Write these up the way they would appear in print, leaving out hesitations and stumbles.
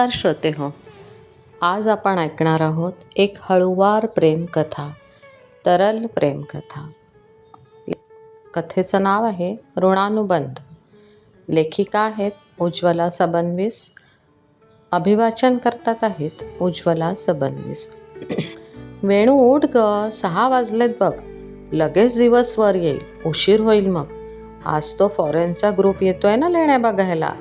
नमस्कार श्रोते हो. आज आपण ऐकणार आहोत एक हळूवार प्रेमकथा, तरल प्रेमकथा. कथेचं नाव आहे ऋणानुबंध. लेखिका आहेत उज्ज्वला सबनवीस. अभिवाचन करतात आहेत उज्ज्वला सबनवीस. वेणू उठ ग, 6 वाजलेत बघ. लगेच दिवस वर येईल, उशीर होईल मग. आज तो फॉरेनचा ग्रुप येतोय ना लेण्या बघायला.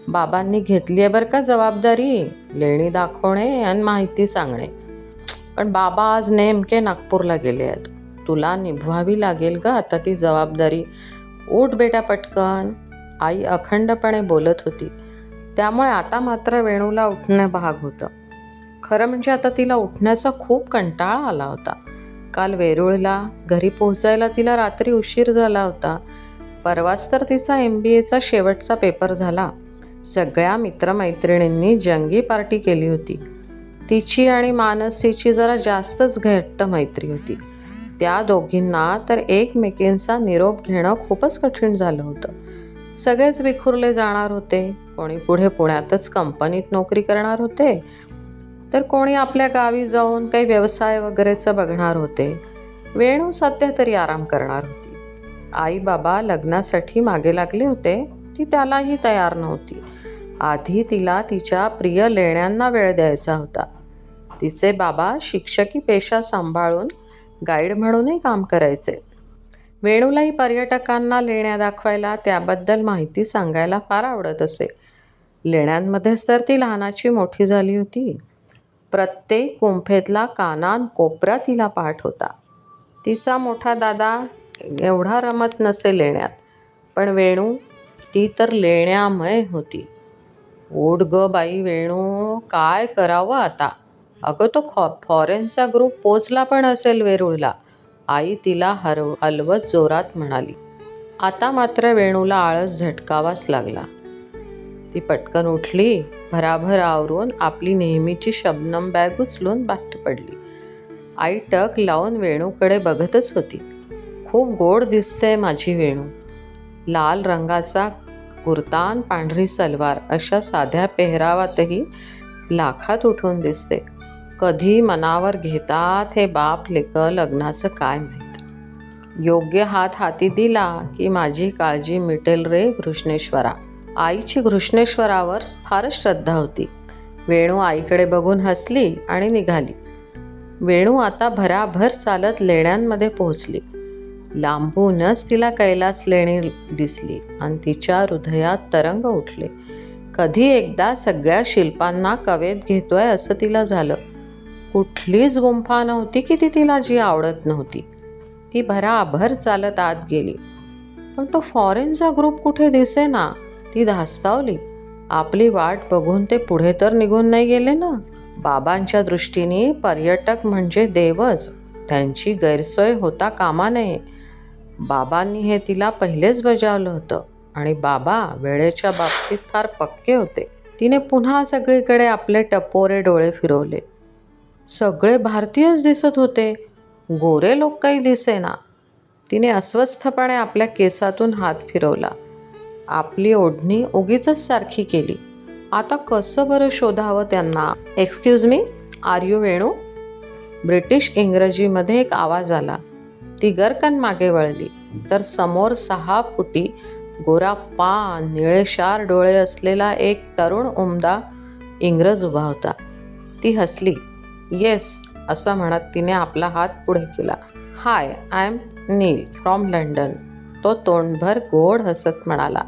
बाबांनी घेतली आहे बरं का जबाबदारी, लेणी दाखवणे आणि माहिती सांगणे. पण बाबा आज नेमके नागपूरला गेले आहेत. तुला निभवावी लागेल ग आता ती जबाबदारी. उठ बेटा पटकन. आई अखंडपणे बोलत होती, त्यामुळे आता मात्र वेणूला उठणं भाग होतं. खरं म्हणजे आता तिला उठण्याचा खूप कंटाळा आला होता. काल वेरूळला घरी पोहोचायला तिला रात्री उशीर झाला होता. परवाच तर तिचा MBAचा शेवटचा पेपर झाला. सगळ्या मित्रमैत्रिणींनी जंगी पार्टी केली होती. तिची आणि मानसीची जरा जास्तच घट्ट मैत्री होती. त्या दोघींना तर एकमेकींचा निरोप घेणं खूपच कठीण झालं होतं. सगळेच विखुरले जाणार होते. कोणी पुढे पुण्यातच कंपनीत नोकरी करणार होते, तर कोणी आपल्या गावी जाऊन काही व्यवसाय वगैरेचं बघणार होते. वेणू सध्या तरी आराम करणार होती. आई बाबा लग्नासाठी मागे लागले होते. ती त्यालाही तयार नव्हती. आधी तिला तिच्या प्रिय लेण्यांना वेळ द्यायचा होता. तिचे बाबा शिक्षकी पेशा सांभाळून गाईड म्हणूनही काम करायचे. वेणूलाही पर्यटकांना लेण्या दाखवायला, त्याबद्दल माहिती सांगायला फार आवडत असे. लेण्यांमध्येच तर ती लहानाची मोठी झाली होती. प्रत्येक गुंफेतला कानान कोपरा तिला पाठ होता. तिचा मोठा दादा एवढा रमत नसे लेण्यात, पण वेणू ती तर लेण्यामय होती. उठ ग बाई वेणू, काय करावं आता. अगं तो फॉरेनचा ग्रुप पोचला पण असेल वेरूळला, आई तिला हलवत जोरात म्हणाली. आता मात्र वेणूला आळस झटकावाच लागला. ती पटकन उठली, भराभर आवरून आपली नेहमीची शबनम बॅग उचलून बाहेर पडली. आई टक लावून वेणूकडे बघतच होती. खूप गोड दिसते माझी वेणू. लाल रंगाचा कुर्तान, पांढरी सलवार अशा साध्या पेहरावातही लाखात उठून दिसते. कधी मनावर घेतात हे बाप लेक लग्नाचं काय माहीत. योग्य हात हाती दिला की माझी काळजी मिटेल रे घृष्णेश्वरा. आईची घृष्णेश्वरावर फारच श्रद्धा होती. वेणू आईकडे बघून हसली आणि निघाली. वेणू आता भराभर चालत लेण्यांमध्ये पोहोचली. लांबूनच तिला कैलास लेणी दिसली आणि तिच्या हृदयात तरंग उठले. कधी एकदा सगळ्या शिल्पांना कवेत घेतोय असं तिला झालं. कुठलीच गुंफा नव्हती की ती तिला जी आवडत नव्हती. ती भराभर चालत आत गेली, पण तो फॉरेनचा ग्रुप कुठे दिसेना. ती धास्तावली. आपली वाट बघून ते पुढे तर निघून नाही गेले ना. बाबांच्या दृष्टीने पर्यटक म्हणजे देवच, त्यांची गैरसोय होता कामा नये. बाबांनी हे तिला पहिलेच बजावलं होतं आणि बाबा वेळेच्या बाबतीत फार पक्के होते. तिने पुन्हा सगळीकडे आपले टपोरे डोळे फिरवले. सगळे भारतीयच दिसत होते, गोरे लोक काही दिसेना. तिने अस्वस्थपणे आपल्या केसातून हात फिरवला. आपली ओढणी उगीचच सारखी केली. आता कसं बरं शोधावं त्यांना. Excuse me, are you Venu? British इंग्रजीमध्ये एक आवाज आला. ती गरकन मागे वळली तर समोर 6 फुटी गोराप्पा निळेशार डोळे असलेला एक तरुण उमदा इंग्रज उभा होता. ती हसली. येस असं म्हणत तिने आपला हात पुढे केला. Hi, I am Neel from London. तो तोंडभर गोड हसत म्हणाला.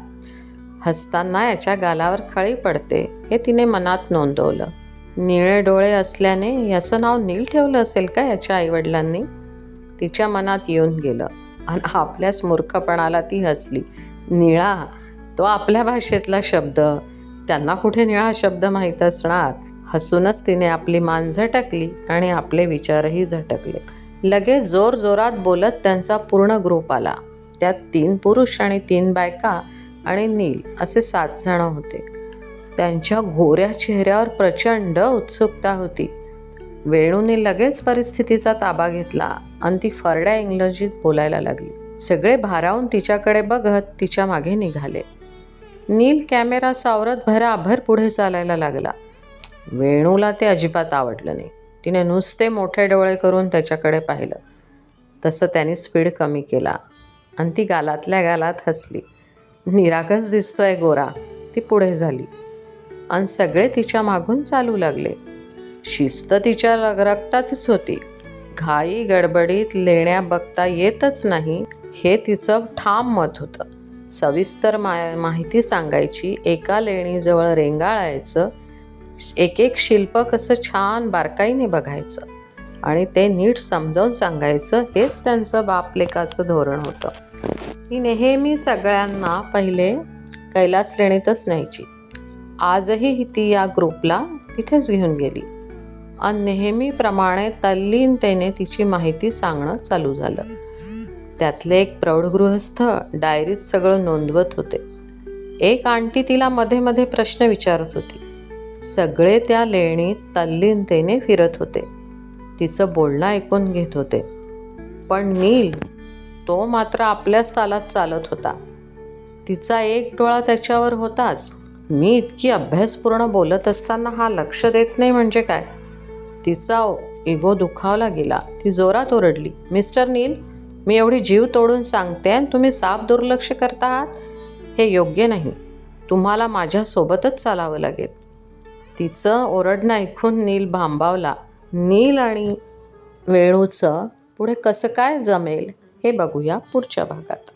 हसताना याच्या गालावर खळी पडते हे तिने मनात नोंदवलं. निळे डोळे असल्याने याचं नाव नील ठेवलं असेल का याच्या आईवडिलांनी, तिच्या मनात येऊन गेलं आणि आपल्याच मूर्खपणाला ती हसली. निळा, तो आपल्या भाषेतला शब्द, त्यांना कुठे निळा शब्द माहीत असणार. हसूनच तिने आपली मान झटकली आणि आपले विचारही झटकले. लगेच जोरजोरात बोलत त्यांचा पूर्ण ग्रुप आला. त्यात 3 पुरुष आणि 3 बायका आणि नील असे 7 जण होते. त्यांच्या गोऱ्या चेहऱ्यावर प्रचंड उत्सुकता होती. वेणूने लगेच परिस्थितीचा ताबा घेतला आणि ती फरड्या इंग्रजीत बोलायला लागली. सगळे भारावून तिच्याकडे बघत तिच्या मागे निघाले. नील कॅमेरा सावरत भराभर पुढे चालायला लागला. वेणूला ते अजिबात आवडलं नाही. तिने नुसते मोठे डोळे करून त्याच्याकडे पाहिलं. तसं त्याने स्पीड कमी केला आणि ती गालातल्या गालात हसली. निरागस दिसतोय गोरा, ती पुढे झाली आणि सगळे तिच्या मागून चालू लागले. शिस्त तिच्या रक्तातच होती. घाई गडबडीत लेण्या बघता येतच नाही हे तिचं ठाम मत होतं. सविस्तर माहिती सांगायची, एका लेणीजवळ रेंगाळायचं, एक एक शिल्प कसं छान बारकाईने बघायचं आणि ते नीट समजावून सांगायचं, हेच त्यांचं बापलेकाचं धोरण होतं. ती नेहमी सगळ्यांना पहिले कैलास लेणीतच न्यायची. आजही ती या ग्रुपला तिथेच घेऊन गेली आणि नेहमीप्रमाणे तल्लीनतेने तिची माहिती सांगणं चालू झालं. त्यातले एक प्रौढ गृहस्थ डायरीत सगळं नोंदवत होते. एक आंटी तिला मध्ये मध्ये प्रश्न विचारत होती. सगळे त्या लेणीत तल्लीनतेने फिरत होते, तिचं बोलणं ऐकून घेत होते. पण नील, तो मात्र आपल्याच तालात चालत होता. तिचा एक डोळा त्याच्यावर होताच. मी इतकी अभ्यासपूर्ण बोलत असताना हा लक्ष देत नाही म्हणजे काय? तिचा इगो दुखावला गेला. ती जोरात ओरडली, मिस्टर नील, मी एवढी जीव तोडून सांगते आणि तुम्ही साफ दुर्लक्ष करता आहात. हे योग्य नाही. तुम्हाला माझ्यासोबतच चालावं लागेल. तिचं ओरडणं ऐकून नील भांबावला. नील आणि वेणूचं पुढे कसं काय जमेल हे बघूया पुढच्या भागात.